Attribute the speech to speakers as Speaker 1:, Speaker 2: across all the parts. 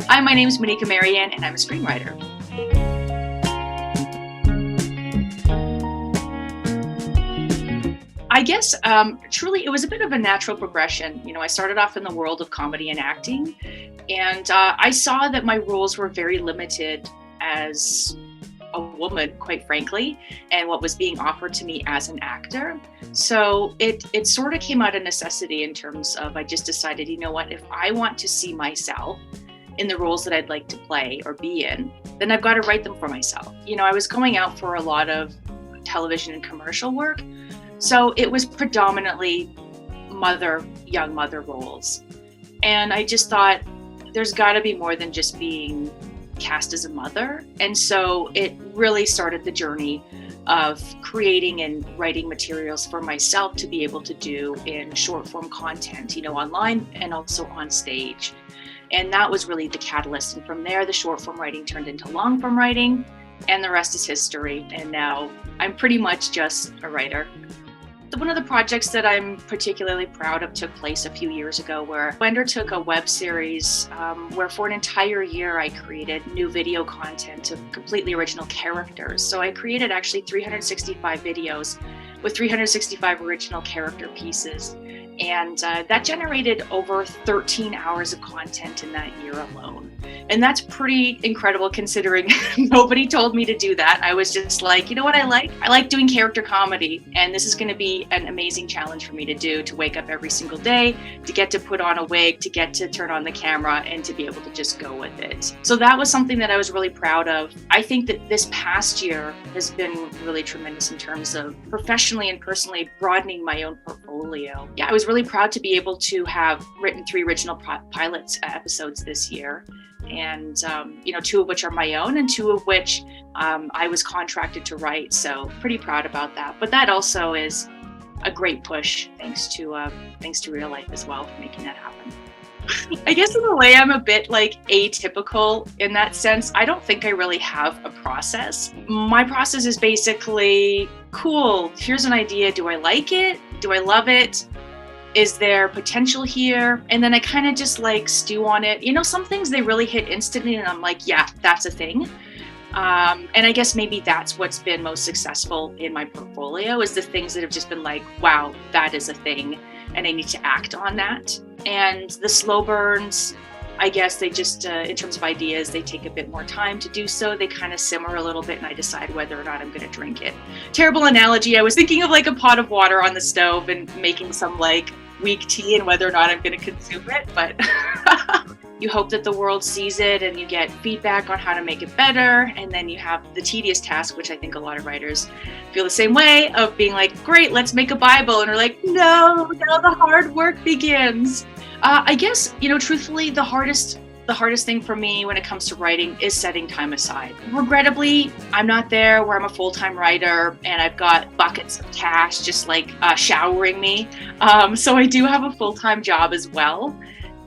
Speaker 1: Hi, my name is Moniquea Marion, and I'm a screenwriter. I guess truly it was a bit of a natural progression. I started off in the world of comedy and acting, and I saw that my roles were very limited as a woman, quite frankly, and what was being offered to me as an actor. So it sort of came out of necessity in terms of I just decided, you know what, if I want to see myself in the roles that I'd like to play or be in, then I've got to write them for myself. I was going out for a lot of television and commercial work. So it was predominantly young mother roles. And I just thought there's got to be more than just being cast as a mother. And so it really started the journey of creating and writing materials for myself to be able to do in short form content, online and also on stage. And that was really the catalyst. And from there, the short form writing turned into long form writing, and the rest is history. And now I'm pretty much just a writer. One of the projects that I'm particularly proud of took place a few years ago, where I undertook a web series where for an entire year I created new video content of completely original characters. So I created actually 365 videos with 365 original character pieces. And that generated over 13 hours of content in that year alone. And that's pretty incredible considering nobody told me to do that. I was just like, you know what I like? I like doing character comedy. And this is going to be an amazing challenge for me to do, to wake up every single day, to get to put on a wig, to get to turn on the camera, and to be able to just go with it. So that was something that I was really proud of. I think that this past year has been really tremendous in terms of professionally and personally broadening my own portfolio. Yeah, I was really proud to be able to have written 3 original pilot episodes this year. And, 2 of which are my own and 2 of which I was contracted to write. So pretty proud about that. But that also is a great push thanks to REALLIFE as well for making that happen. I guess in a way I'm a bit atypical in that sense. I don't think I really have a process. My process is basically, cool, here's an idea. Do I like it? Do I love it? Is there potential here? And then I kind of just stew on it. Some things they really hit instantly and I'm like, yeah, that's a thing. And I guess maybe that's what's been most successful in my portfolio is the things that have just been wow, that is a thing. And I need to act on that. And the slow burns, I guess they just, in terms of ideas, they take a bit more time to do so. They kind of simmer a little bit and I decide whether or not I'm going to drink it. Terrible analogy. I was thinking of a pot of water on the stove and making some weak tea and whether or not I'm going to consume it. But you hope that the world sees it and you get feedback on how to make it better. And then you have the tedious task, which I think a lot of writers feel the same way, of being great, let's make a Bible. And we're no, now the hard work begins. I guess, truthfully, the hardest thing for me when it comes to writing is setting time aside. Regrettably, I'm not there where I'm a full-time writer and I've got buckets of cash just showering me. So I do have a full-time job as well.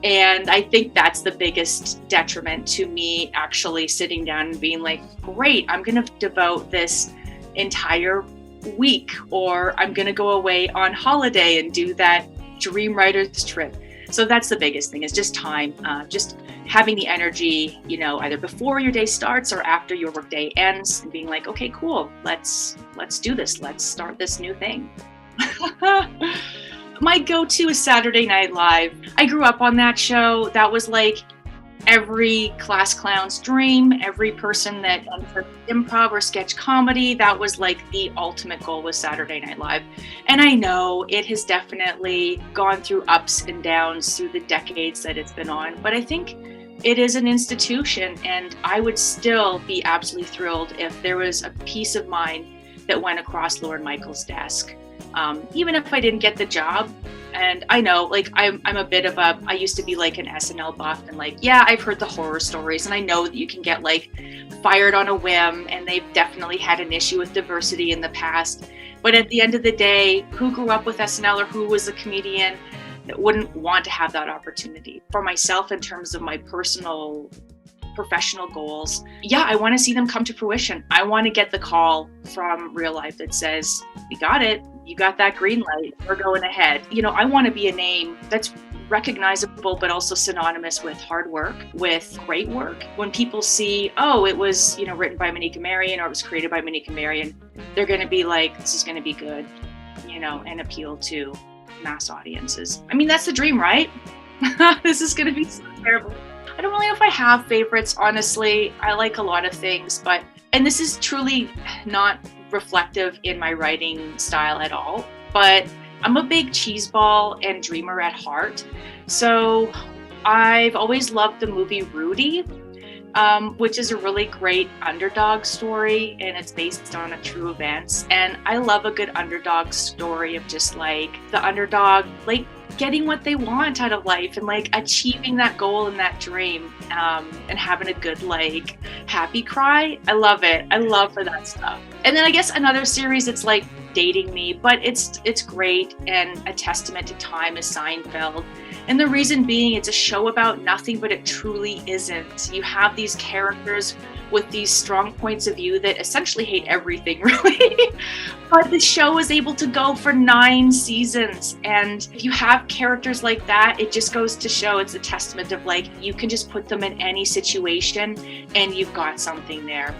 Speaker 1: And I think that's the biggest detriment to me actually sitting down and being great, I'm going to devote this entire week, or I'm going to go away on holiday and do that dream writer's trip. So that's the biggest thing, is just time, just having the energy, either before your day starts or after your workday ends, and being okay, cool, let's do this. Let's start this new thing. My go-to is Saturday Night Live. I grew up on that show. That was every class clown's dream, every person that entered improv or sketch comedy. That was the ultimate goal, was Saturday Night Live. And I know it has definitely gone through ups and downs through the decades that it's been on, but I think it is an institution, and I would still be absolutely thrilled if there was a piece of mine that went across Lorne Michaels' desk. Even if I didn't get the job. And I know, I'm a bit of I used to be an SNL buff, and yeah, I've heard the horror stories, and I know that you can get fired on a whim, and they've definitely had an issue with diversity in the past. But at the end of the day, who grew up with SNL or who was a comedian that wouldn't want to have that opportunity? For myself, in terms of my personal professional goals, yeah, I want to see them come to fruition. I want to get the call from REALLIFE that says, we got it. You got that green light. We're going ahead. I want to be a name that's recognizable, but also synonymous with hard work, with great work. When people see, oh, it was, written by Moniquea Marion or it was created by Moniquea Marion, they're going to be like, this is going to be good, and appeal to mass audiences. I mean, that's the dream, right? This is going to be so terrible. I don't really know if I have favorites, honestly. I like a lot of things, and this is truly not reflective in my writing style at all, but I'm a big cheeseball and dreamer at heart. So I've always loved the movie Rudy, which is a really great underdog story, and it's based on true events. And I love a good underdog story of just like the underdog, like getting what they want out of life and like achieving that goal and that dream, and having a good like happy cry. I love it. I love for that stuff. And then I guess another series, it's like Dating Me, but it's great and a testament to time is Seinfeld. And the reason being, it's a show about nothing, but it truly isn't. You have these characters with these strong points of view that essentially hate everything, really. But the show is able to go for 9 seasons. And if you have characters like that, it just goes to show it's a testament of like, you can just put them in any situation and you've got something there.